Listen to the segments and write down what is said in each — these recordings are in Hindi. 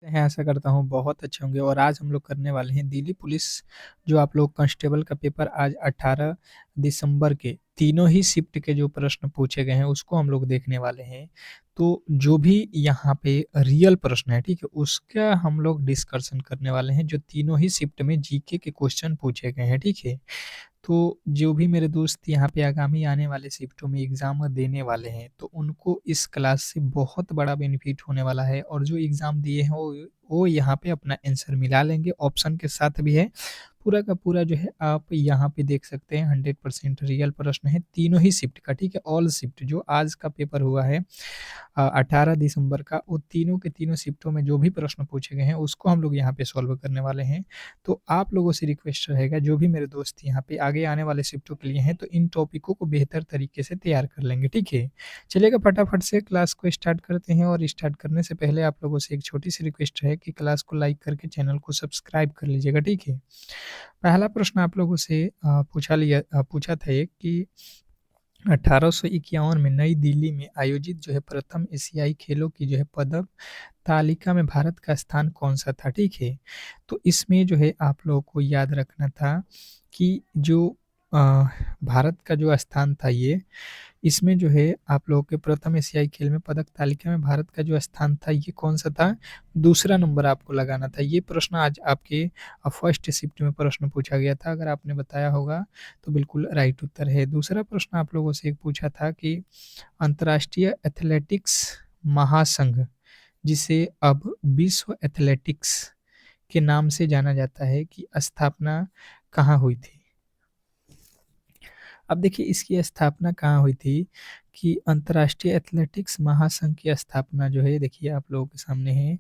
हैं, आशा करता हूँ बहुत अच्छे होंगे और आज हम लोग करने वाले हैं दिल्ली पुलिस जो आप लोग कांस्टेबल का पेपर आज 18 दिसंबर के तीनों ही शिफ्ट के जो प्रश्न पूछे गए हैं उसको हम लोग देखने वाले हैं। तो जो भी यहाँ पे रियल प्रश्न है, ठीक है? उसका हम लोग डिस्कशन करने वाले हैं जो तीनों ही शिफ्ट में जीके के क्वेश्चन पूछे गए हैं, ठीक है? तो जो भी मेरे दोस्त यहाँ पे आगामी आने वाले शिफ्टों में एग्ज़ाम देने वाले हैं, तो उनको इस क्लास से बहुत बड़ा बेनिफिट होने वाला है और जो एग्ज़ाम दिए हैं वो यहाँ पे अपना आंसर मिला लेंगे, ऑप्शन के साथ भी है। पूरा का पूरा जो है आप यहाँ पे देख सकते हैं 100% रियल प्रश्न है, तीनों ही शिफ्ट का, ठीक है? ऑल शिफ्ट जो आज का पेपर हुआ है 18 दिसंबर का, वो तीनों के तीनों शिफ्टों में जो भी प्रश्न पूछे गए हैं, उसको हम लोग यहाँ पे सॉल्व करने वाले हैं। तो आप लोगों से रिक्वेस्ट रहेगा जो भी मेरे दोस्त यहाँ पे आगे आने वाले शिफ्टों के लिए हैं तो इन टॉपिकों को बेहतर तरीके से तैयार कर लेंगे, ठीक है? चलिएगा फटाफट से क्लास को स्टार्ट करते हैं और स्टार्ट करने से पहले आप लोगों से एक छोटी-सी रिक्वेस्ट है कि क्लास को लाइक करके चैनल को सब्सक्राइब कर लीजिएगा, ठीक है? पहला प्रश्न आप लोगों से पूछा था एक कि 1851 में नई दिल्ली में आयोजित जो है प्रथम एशियाई खेलों की जो है पदक तालिका में भारत का स्थान कौन-सा था, ठीक है? तो इसमें जो है आप लोगों को याद रखना था कि जो अ, भारत का जो स्थान था ये, इसमें जो है आप लोगों के प्रथम एशियाई खेल में पदक तालिका में भारत का जो स्थान था ये कौन-सा था? दूसरा नंबर आपको लगाना था। ये प्रश्न आज आपके फर्स्ट शिफ्ट में प्रश्न पूछा गया था। अगर आपने बताया होगा तो बिल्कुल राइट उत्तर है। दूसरा प्रश्न आप लोगों से एक पूछा था कि अंतर्राष्ट्रीय एथलेटिक्स महासंघ जिसे अब विश्व एथलेटिक्स के नाम से जाना जाता है की स्थापना कहाँ हुई थी? अब देखिए इसकी स्थापना कहाँ हुई थी कि अंतर्राष्ट्रीय एथलेटिक्स महासंघ की स्थापना जो है देखिए आप लोगों के सामने है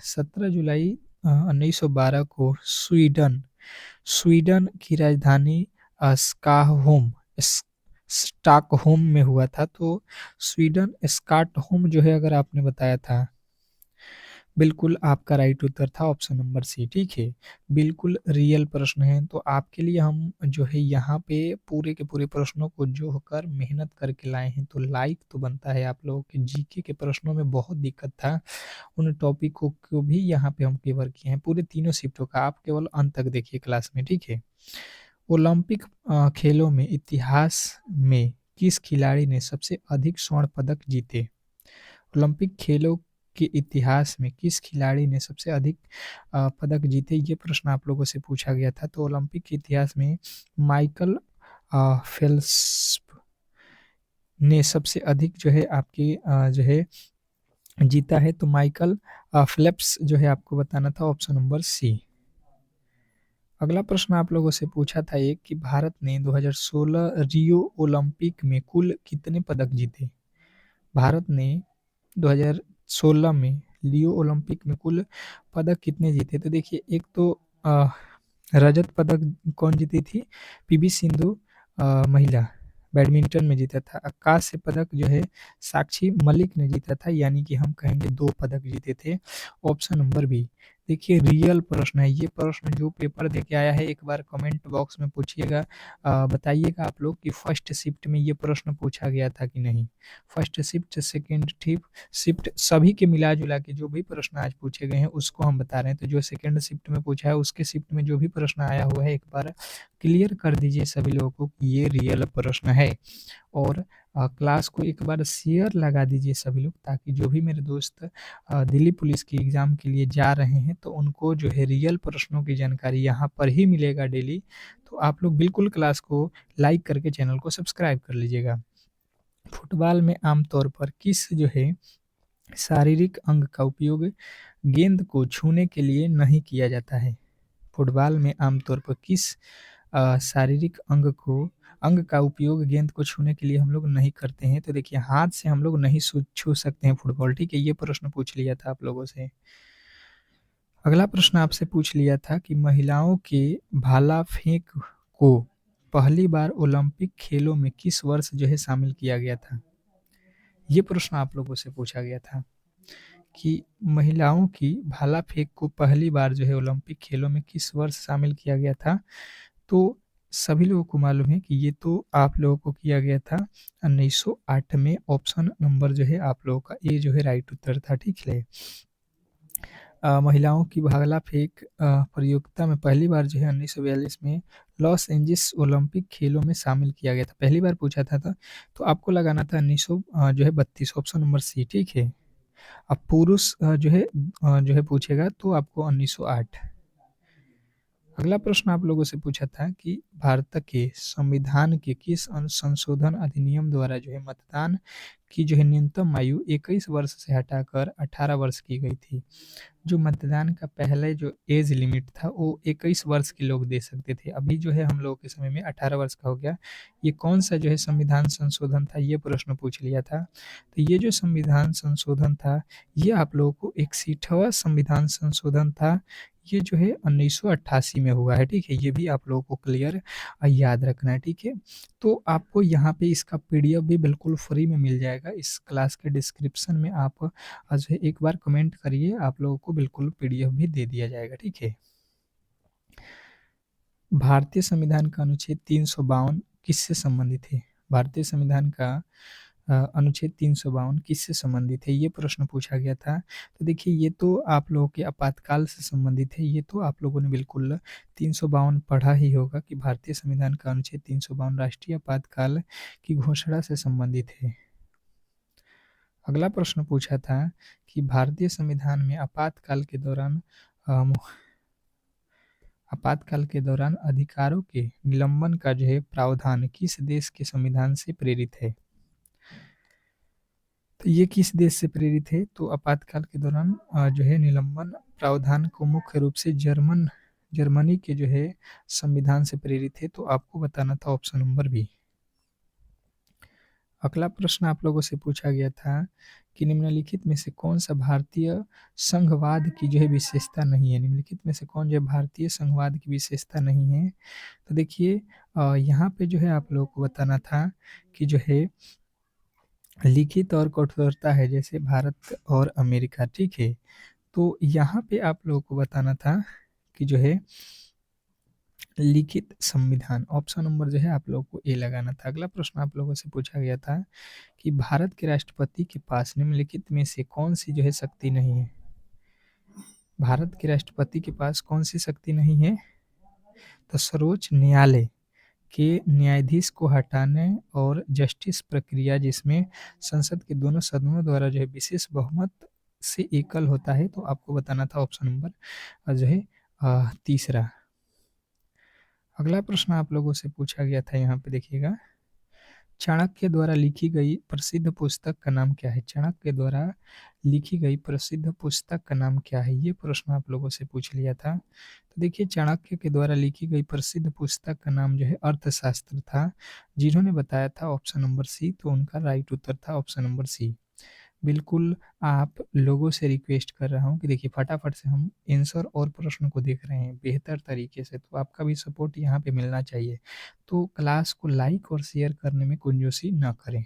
17 जुलाई 1912 को स्वीडन की राजधानी स्टॉकहोम स्टॉकहोम में हुआ था। तो स्वीडन स्टॉकहोम जो है अगर आपने बताया था बिल्कुल आपका राइट उत्तर था ऑप्शन नंबर सी, ठीक है? बिल्कुल रियल प्रश्न है, तो आपके लिए हम जो है यहाँ पे पूरे के पूरे प्रश्नों को जोड़ कर मेहनत करके लाए हैं, तो लाइक तो बनता है। आप लोगों के जीके के प्रश्नों में बहुत दिक्कत था, उन टॉपिकों को भी यहाँ पे हम कवर किए हैं, पूरे तीनों शिफ्टों का। आप केवल अंत तक देखिए क्लास में, ठीक है? ओलंपिक खेलों में इतिहास में किस खिलाड़ी ने सबसे अधिक स्वर्ण पदक जीते? ओलंपिक खेलों के इतिहास में किस खिलाड़ी ने सबसे अधिक पदक जीते? ये प्रश्न आप लोगों से पूछा गया था। तो ओलंपिक के इतिहास में माइकल फेल्प्स ने सबसे अधिक जो है आपकी जो है जीता है। तो माइकल फेल्प्स जो है आपको बताना था ऑप्शन नंबर सी। अगला प्रश्न आप लोगों से पूछा था एक कि भारत ने 2016 रियो ओलंपिक में कुल कितने पदक जीते? भारत ने 2016 में रियो ओलंपिक में कुल पदक कितने जीते? तो देखिए एक तो रजत पदक कौन जीती थी? पीवी सिंधु महिला बैडमिंटन में जीता था। कांस्य पदक जो है साक्षी मलिक ने जीता था, यानी कि हम कहेंगे 2 पदक जीते थे। Option number B. देखिए रियल प्रश्न है, ये प्रश्न जो पेपर दे के आया है एक बार कमेंट बॉक्स में पूछिएगा, बताइएगा आप लोग कि फर्स्ट शिफ्ट में ये प्रश्न पूछा गया था कि नहीं? फर्स्ट शिफ्ट, सेकंड शिफ्ट सभी के मिला-जुला के जो भी प्रश्न आज पूछे गए हैं उसको हम बता रहे हैं। तो जो सेकंड शिफ्ट में पूछा है उसके शिफ्ट में जो भी प्रश्न आया हुआ है एक बार क्लियर कर दीजिए सभी लोगों को कि ये रियल प्रश्न है। और क्लास को एक बार शेयर लगा दीजिए सभी लोग, ताकि जो भी मेरे दोस्त दिल्ली पुलिस की एग्ज़ाम के लिए जा रहे हैं तो उनको जो है रियल प्रश्नों की जानकारी यहाँ पर ही मिलेगा डेली। तो आप लोग बिल्कुल क्लास को लाइक करके चैनल को सब्सक्राइब कर लीजिएगा। फुटबॉल में आमतौर पर किस जो है शारीरिक अंग का उपयोग गेंद को छूने के लिए नहीं किया जाता है? फुटबॉल में आमतौर पर किस शारीरिक अंग का उपयोग गेंद को छूने के लिए हम लोग नहीं करते हैं? तो देखिए हाथ से हम लोग नहीं छू सकते हैं फुटबॉल, ठीक है? ये प्रश्न पूछ लिया था आप लोगों से। अगला प्रश्न आपसे पूछ लिया था कि महिलाओं के भाला फेंक को पहली बार ओलंपिक खेलों में किस वर्ष जो है शामिल किया गया था? ये प्रश्न आप लोगों से पूछा गया था कि महिलाओं की भाला फेंक को पहली बार जो है ओलंपिक खेलों में किस वर्ष शामिल किया गया था? तो सभी लोगों को मालूम है कि ये तो आप लोगों को किया गया था 1908 में। ऑप्शन नंबर जो है आप लोगों का ए जो है राइट उत्तर था, ठीक है? महिलाओं की भाला फेंक प्रतियोगिता में पहली बार जो है 1942 में लॉस एंजिल्स ओलंपिक खेलों में शामिल किया गया था। पहली बार पूछा था तो आपको लगाना था 1900 जो है 32 ऑप्शन नंबर सी, ठीक है। अब पुरुष जो है पूछेगा तो आपको 1908। अगला प्रश्न आप लोगों से पूछा था कि भारत के संविधान के किस संशोधन अधिनियम द्वारा जो है मतदान की जो है न्यूनतम आयु 21 वर्ष से हटाकर 18 वर्ष की गई थी। जो मतदान का पहले जो एज लिमिट था वो 21 वर्ष के लोग दे सकते थे, अभी जो है हम लोगों के समय में 18 वर्ष का हो गया। ये कौन सा जो है संविधान संशोधन था, ये प्रश्न पूछ लिया था। तो ये जो संविधान संशोधन था ये आप लोगों को 61वां संविधान संशोधन था। ये जो है 1988 में हुआ है, ठीक है। ये भी आप लोगों को क्लियर याद रखना है, ठीक है। तो आपको यहाँ पे इसका पीडीएफ भी बिल्कुल फ्री में मिल जाएगा। इस क्लास के डिस्क्रिप्शन में आप जो है एक बार कमेंट करिए, आप लोगों को बिल्कुल पीडीएफ भी दे दिया जाएगा, ठीक है। भारतीय संविधान का अनुच्छेद 352 किससे संबंधित है? भारतीय संविधान का अनुच्छेद 352 किससे संबंधित है? ये प्रश्न पूछा गया था। तो देखिए ये तो आप लोगों के आपातकाल से संबंधित है। ये तो आप लोगों ने बिल्कुल 352 पढ़ा ही होगा कि भारतीय संविधान का अनुच्छेद 352 राष्ट्रीय आपातकाल की घोषणा से संबंधित है। अगला प्रश्न पूछा था कि भारतीय संविधान में आपातकाल के दौरान अधिकारों के निलंबन का जो है प्रावधान किस देश के संविधान से प्रेरित है? तो ये किस देश से प्रेरित है? तो आपातकाल के दौरान जो है निलंबन प्रावधान को मुख्य रूप से जर्मनी के जो है संविधान से प्रेरित है। तो आपको बताना था ऑप्शन नंबर बी। अगला प्रश्न आप लोगों से पूछा गया था कि निम्नलिखित में से कौन सा भारतीय संघवाद की जो है विशेषता नहीं है? निम्नलिखित में से कौन जो है भारतीय संघवाद की विशेषता नहीं है? तो देखिए यहाँ पे जो है आप लोगों को बताना था कि जो है लिखित और कठोरता है, जैसे भारत और अमेरिका, ठीक है। तो यहाँ पे आप लोगों को बताना था कि जो है लिखित संविधान, ऑप्शन नंबर जो है आप लोगों को ए लगाना था। अगला प्रश्न आप लोगों से पूछा गया था कि भारत के राष्ट्रपति के पास निम्नलिखित में से कौन सी जो है शक्ति नहीं है? भारत के राष्ट्रपति के पास कौन सी शक्ति नहीं है? तो सर्वोच्च न्यायालय के न्यायाधीश को हटाने और जस्टिस प्रक्रिया जिसमें संसद के दोनों सदनों द्वारा जो है विशेष बहुमत से एकल होता है। तो आपको बताना था ऑप्शन नंबर जो है तीसरा। अगला प्रश्न आप लोगों से पूछा गया था, यहाँ पे देखिएगा, चाणक्य द्वारा लिखी गई प्रसिद्ध पुस्तक का नाम क्या है? चाणक्य द्वारा लिखी गई प्रसिद्ध पुस्तक का नाम क्या है? ये प्रश्न आप लोगों से पूछ लिया था। तो देखिए चाणक्य के द्वारा लिखी गई प्रसिद्ध पुस्तक का नाम जो है अर्थशास्त्र था। जिन्होंने बताया था ऑप्शन नंबर सी, तो उनका राइट उत्तर था ऑप्शन नंबर सी। बिल्कुल आप लोगों से रिक्वेस्ट कर रहा हूँ कि देखिए फटाफट से हम आंसर और प्रश्न को देख रहे हैं बेहतर तरीके से, तो आपका भी सपोर्ट यहाँ पे मिलना चाहिए। तो क्लास को लाइक और शेयर करने में कंजूसी ना करें।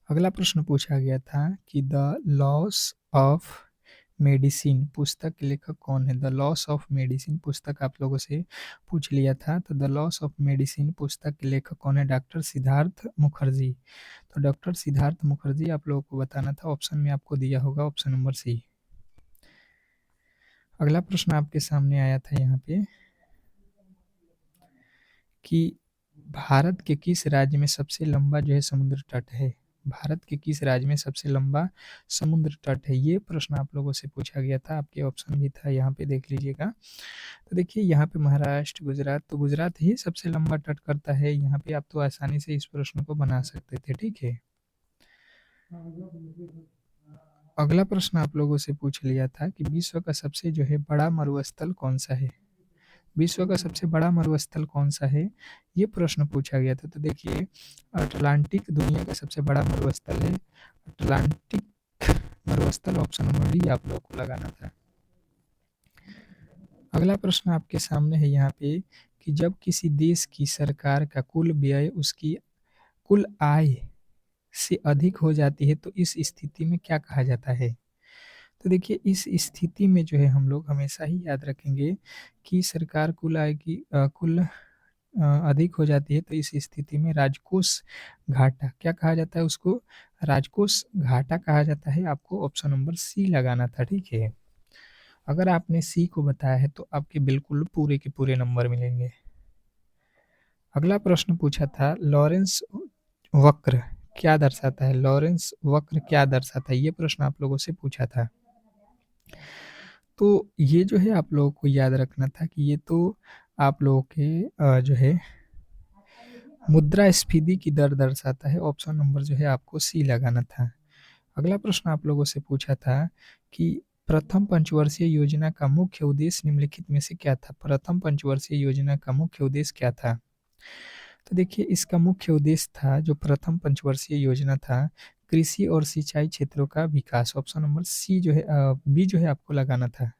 अगला प्रश्न पूछा गया था कि द लॉस ऑफ मेडिसिन पुस्तक के लेखक कौन है? द लॉस ऑफ मेडिसिन पुस्तक आप लोगों से पूछ लिया था। तो द लॉस ऑफ मेडिसिन पुस्तक के लेखक कौन है? डॉक्टर सिद्धार्थ मुखर्जी। तो डॉक्टर सिद्धार्थ मुखर्जी आप लोगों को बताना था, ऑप्शन में आपको दिया होगा ऑप्शन नंबर सी। अगला प्रश्न आपके सामने आया था यहाँ पे कि भारत के किस राज्य में सबसे लंबा जो है समुद्र तट है? भारत के किस राज्य में सबसे लंबा समुद्र तट है? ये प्रश्न आप लोगों से पूछा गया था। आपके ऑप्शन भी था, यहाँ पे देख लीजिएगा। तो देखिए यहाँ पे महाराष्ट्र, गुजरात, तो गुजरात ही सबसे लंबा तट करता है। यहाँ पे आप तो आसानी से इस प्रश्न को बना सकते थे, ठीक है। अगला प्रश्न आप लोगों से पूछ लिया था कि विश्व का सबसे जो है बड़ा मरुस्थल कौन सा है? विश्व का सबसे बड़ा मरुस्थल कौन सा है? ये प्रश्न पूछा गया था। तो देखिए अटलांटिक दुनिया का सबसे बड़ा मरुस्थल है। अटलांटिक मरुस्थल, ऑप्शन नंबर डी आप लोगों को लगाना था। अगला प्रश्न आपके सामने है यहाँ पे कि जब किसी देश की सरकार का कुल व्यय उसकी कुल आय से अधिक हो जाती है तो इस स्थिति में क्या कहा जाता है? तो देखिए इस स्थिति में जो है हम लोग हमेशा ही याद रखेंगे कि सरकार कुल आय की अधिक हो जाती है तो इस स्थिति में राजकोष घाटा क्या कहा जाता है उसको? राजकोष घाटा कहा जाता है, आपको ऑप्शन नंबर सी लगाना था, ठीक है। अगर आपने सी को बताया है तो आपके बिल्कुल पूरे के पूरे नंबर मिलेंगे। अगला प्रश्न पूछा था लॉरेंस वक्र क्या दर्शाता है, लॉरेंस वक्र क्या दर्शाता है, ये प्रश्न आप लोगों से पूछा था। तो ये जो है आप लोगों को याद रखना था कि ये तो आप लोगों के जो है मुद्रास्फीति की दर दर्शाता है, ऑप्शन नंबर जो है आपको सी लगाना था। अगला प्रश्न आप लोगों से पूछा था कि प्रथम पंचवर्षीय योजना का मुख्य उद्देश्य निम्नलिखित में से क्या था, प्रथम पंचवर्षीय योजना का मुख्य उद्देश्य क्या था। तो देखिए इसका मुख्य उद्देश्य था, जो प्रथम पंचवर्षीय योजना था, कृषि और सिंचाई क्षेत्रों का विकास, ऑप्शन नंबर सी जो है बी जो है आपको लगाना था।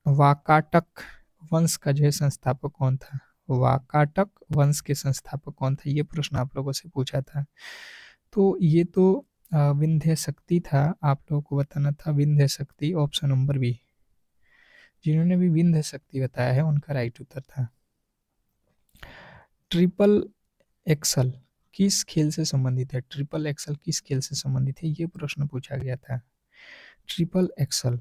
वाकाटक वंश का जो है संस्थापक कौन था, वाकाटक वंश के संस्थापक कौन था, ये प्रश्न आप लोगों से पूछा था। तो ये तो विंध्य शक्ति था, आप लोगों को बताना था विंध्य शक्ति, ऑप्शन नंबर बी। जिन्होंने भी विंध्य शक्ति बताया है उनका राइट उत्तर था। ट्रिपल एक्सल किस खेल से संबंधित है, ट्रिपल एक्सल किस खेल से संबंधित है, ये प्रश्न पूछा गया था। ट्रिपल एक्सल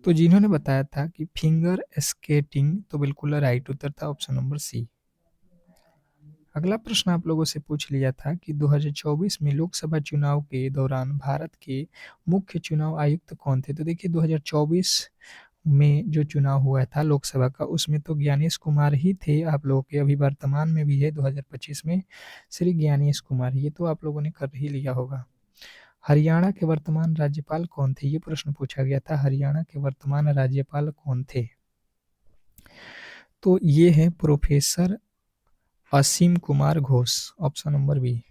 तो जिन्होंने बताया था कि फिंगर स्केटिंग, तो बिल्कुल राइट उत्तर था ऑप्शन नंबर सी। अगला प्रश्न आप लोगों से पूछ लिया था कि 2024 में लोकसभा चुनाव के दौरान भारत के मुख्य चुनाव आयुक्त कौन थे। तो देखिए 2024 में जो चुनाव हुआ था लोकसभा का, उसमें तो ज्ञानेश कुमार ही थे आप लोगों के, अभी वर्तमान में भी है 2025 में श्री ज्ञानेश कुमार, ये तो आप लोगों ने कर ही लिया होगा। हरियाणा के वर्तमान राज्यपाल कौन थे, ये प्रश्न पूछा गया था, हरियाणा के वर्तमान राज्यपाल कौन थे। तो ये है professor Asim Kumar Ghosh, option number B.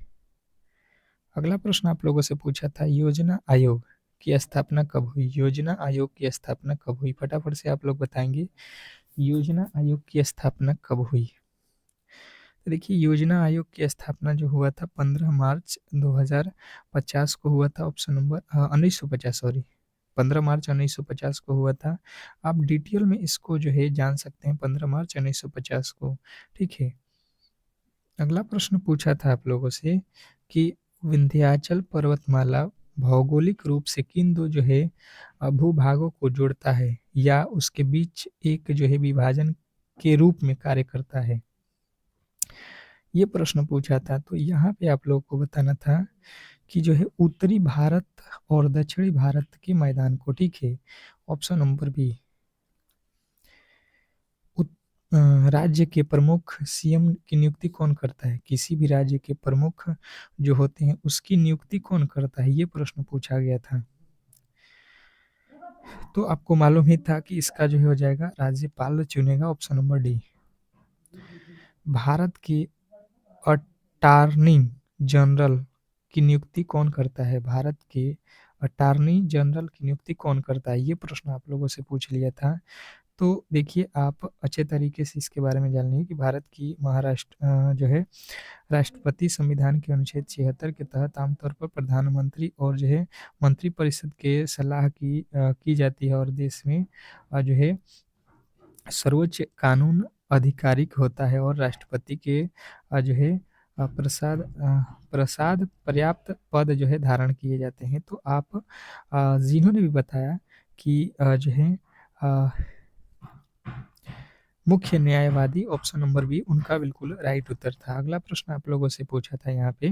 अगला प्रश्न आप लोगों से पूछा था योजना आयोग की स्थापना कब हुई, योजना आयोग की स्थापना कब हुई, फटाफट से आप लोग बताएंगे योजना आयोग की स्थापना कब हुई। तो देखिए योजना आयोग की स्थापना जो हुआ था 15 मार्च 2050 को हुआ था, ऑप्शन नंबर 1950 सॉरी 15 मार्च 1950 को हुआ था। आप डिटेल में इसको जो है जान सकते हैं 15 मार्च 1950 को, ठीक है। अगला प्रश्न पूछा था आप लोगों से कि विंध्याचल पर्वतमाला भौगोलिक रूप से किन दो जो है भूभागों को जोड़ता है या उसके बीच एक जो है विभाजन के रूप में कार्य करता है, ये प्रश्न पूछा था। तो यहाँ पे आप लोगों को बताना था कि जो है उत्तरी भारत और दक्षिणी भारत के मैदान को, ठीक है, ऑप्शन नंबर बी। राज्य के प्रमुख सीएम की नियुक्ति कौन करता है, किसी भी राज्य के प्रमुख जो होते हैं उसकी नियुक्ति कौन करता है, ये प्रश्न पूछा गया था। तो आपको मालूम ही था कि इसका जो हो जाएगा राज्यपाल चुनेगा, ऑप्शन नंबर डी। भारत के अटॉर्नी जनरल की नियुक्ति कौन करता है, भारत के अटॉर्नी जनरल की नियुक्ति कौन करता है, ये प्रश्न आप लोगों से पूछ लिया था। तो देखिए आप अच्छे तरीके से इसके बारे में जान लीजिए कि भारत की महाराष्ट्र जो है राष्ट्रपति संविधान के अनुच्छेद 76 के तहत आमतौर पर प्रधानमंत्री और जो है मंत्रिपरिषद के सलाह की जाती है, और देश में जो है सर्वोच्च कानून आधिकारिक होता है, और राष्ट्रपति के जो है प्रसाद पर्याप्त पद जो है धारण किए जाते हैं। तो आप जिन्होंने भी बताया कि जो है मुख्य न्यायवादी, ऑप्शन नंबर बी उनका बिल्कुल राइट उत्तर था। अगला प्रश्न आप लोगों से पूछा था यहाँ पे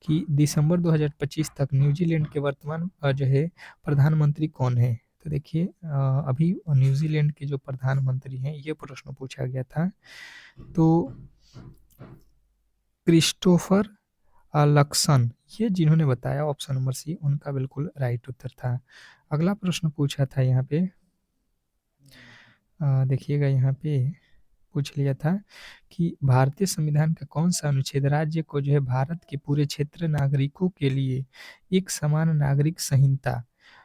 कि दिसंबर 2025 तक न्यूजीलैंड के वर्तमान जो है प्रधानमंत्री कौन है। तो देखिए अभी न्यूजीलैंड के जो प्रधानमंत्री हैं ये प्रश्न पूछा गया था। तो क्रिस्टोफर लक्सन, ये जिन्होंने बताया ऑप्शन नंबर सी उनका बिल्कुल राइट उत्तर था। अगला प्रश्न पूछा था यहाँ पे देखिएगा यहाँ पे पूछ लिया था कि भारतीय संविधान का कौन सा अनुच्छेद राज्य को जो है भारत के पूरे क्षेत्र नागरिकों के लिए एक समान नागरिक संहिता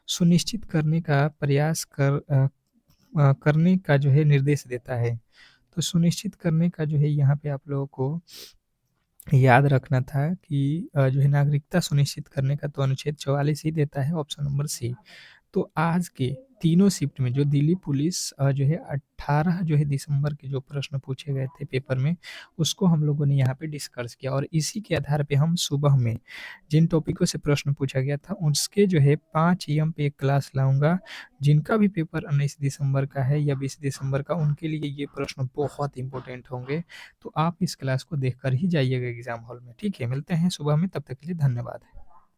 सुनिश्चित करने का प्रयास करने का जो है निर्देश देता है। तो सुनिश्चित करने का जो है यहाँ पे आप लोगों को याद रखना था कि जो है नागरिकता सुनिश्चित करने का तो अनुच्छेद 44 ही देता है, ऑप्शन नंबर सी। तो आज के तीनों शिफ्ट में जो दिल्ली पुलिस जो है 18 जो है दिसंबर के जो प्रश्न पूछे गए थे पेपर में, उसको हम लोगों ने यहाँ पे डिस्कस किया और इसी के आधार पे हम सुबह में जिन टॉपिकों से प्रश्न पूछा गया था उसके जो है 5 एम पे एक क्लास लाऊंगा। जिनका भी पेपर 19 दिसंबर का है या 20 दिसंबर का, उनके लिए ये प्रश्न बहुत इंपॉर्टेंट होंगे। तो आप इस क्लास को देखकर ही जाइएगा एग्जाम हॉल में। ठीक है, मिलते हैं सुबह में, तब तक के लिए धन्यवाद।